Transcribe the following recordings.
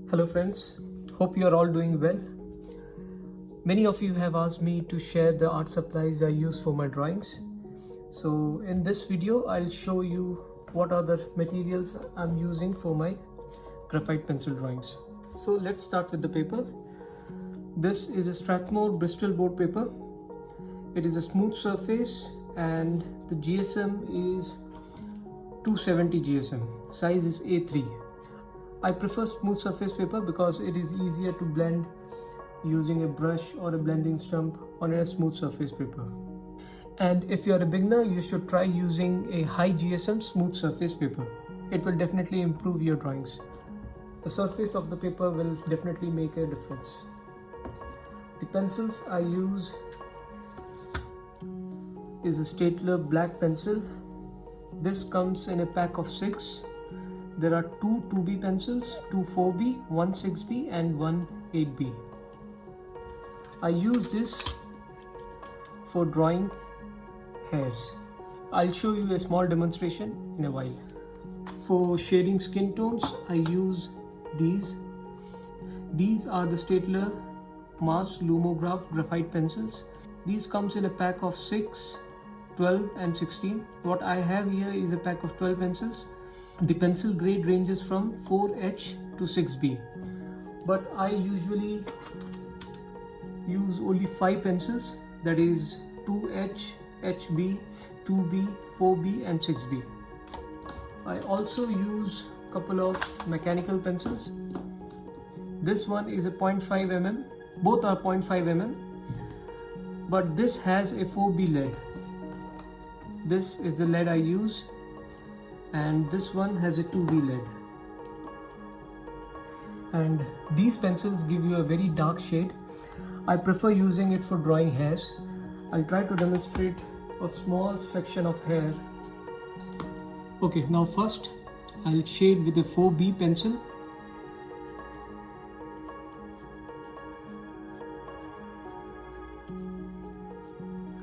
Hello friends, hope you are all doing well. Many of you have asked me to share the art supplies I use for my drawings. So in this video, I'll show you what are the materials I'm using for my graphite pencil drawings. So let's start with the paper. This is a Strathmore Bristol board paper. It is a smooth surface and the GSM is 270 GSM. Size is A3. I prefer smooth surface paper because it is easier to blend using a brush or a blending stump on a smooth surface paper. And if you are a beginner, you should try using a high GSM smooth surface paper. It will definitely improve your drawings. The surface of the paper will definitely make a difference. The pencils I use is a Staedtler black pencil. This comes in a pack of 6. There are two 2B pencils, two 4B, one 6B and one 8B. I use this for drawing hairs. I'll show you a small demonstration in a while. For shading skin tones, I use these. These are the Staedtler Mars Lumograph graphite pencils. These comes in a pack of 6, 12 and 16. What I have here is a pack of 12 pencils. The pencil grade ranges from 4H to 6B, but I usually use only 5 pencils, that is 2H, HB, 2B, 4B and 6B. I also use a couple of mechanical pencils. This one is a 0.5 mm, both are 0.5 mm, but this has a 4B lead. This is the lead I use. And this one has a 2B lead. And these pencils give you a very dark shade. I prefer using it for drawing hairs. I'll try to demonstrate a small section of hair. Okay, now first I'll shade with a 4B pencil.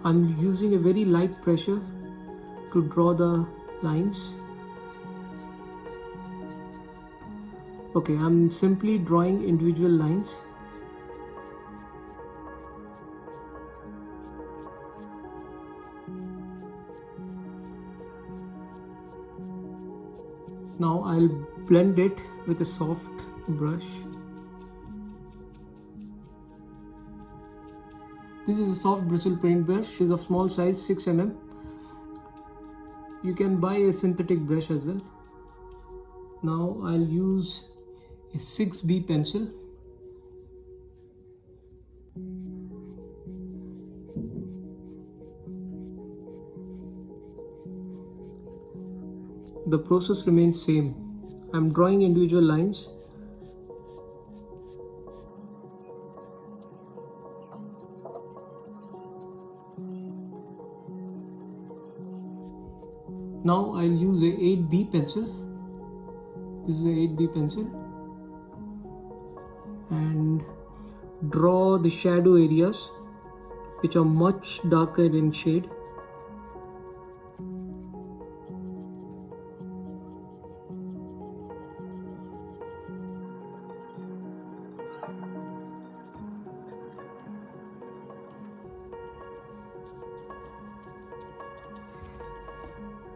I'm using a very light pressure to draw the lines. Okay, I'm simply drawing individual lines. Now I'll blend it with a soft brush. This is a soft bristle paint brush. It is of small size, 6 mm. You can buy a synthetic brush as well. Now I'll use a 6B pencil. The process remains same. I'm drawing individual lines. Now I'll use a 8B pencil. This is a 8B pencil. And draw the shadow areas which are much darker in shade.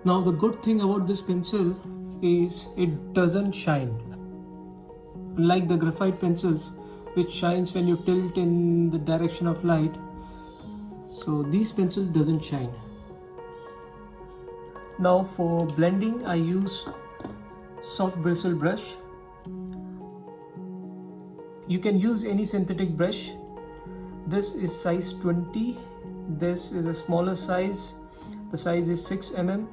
Now the good thing about this pencil is it doesn't shine. Unlike the graphite pencils, which shines when you tilt in the direction of light, so this pencil doesn't shine. Now for blending, I use soft bristle brush. You can use any synthetic brush. This is size 20. This is a smaller size. The size is 6 mm.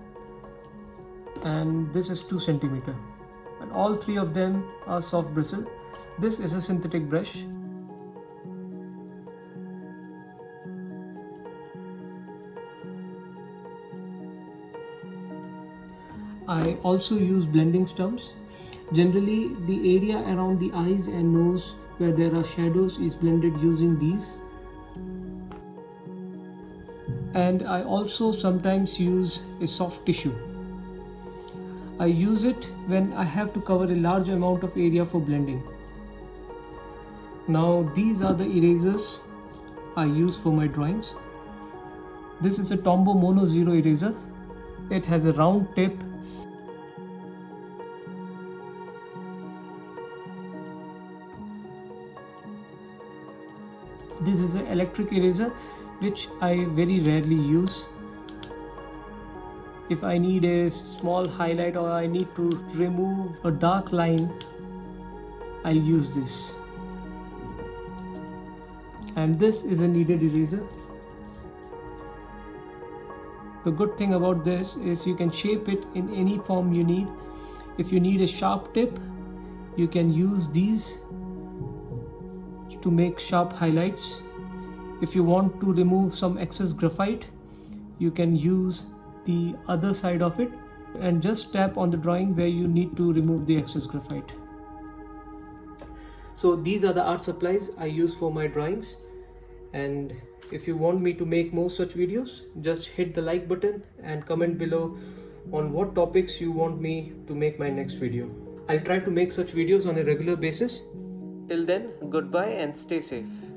And this is 2 cm. And all 3 of them are soft bristle. This is a synthetic brush. I also use blending stumps. Generally, the area around the eyes and nose where there are shadows is blended using these. And I also sometimes use a soft tissue. I use it when I have to cover a large amount of area for blending. Now these are the erasers I use for my drawings. This is a Tombow Mono Zero eraser. It has a round tip. This is an electric eraser which I very rarely use. If I need a small highlight or I need to remove a dark line, I'll use this. And this is a kneaded eraser. The good thing about this is you can shape it in any form you need. If you need a sharp tip, you can use these to make sharp highlights. If you want to remove some excess graphite, you can use the other side of it and just tap on the drawing where you need to remove the excess graphite. So these are the art supplies I use for my drawings, and if you want me to make more such videos, just hit the like button and comment below on what topics you want me to make my next video. I'll try to make such videos on a regular basis. Till then, goodbye and stay safe.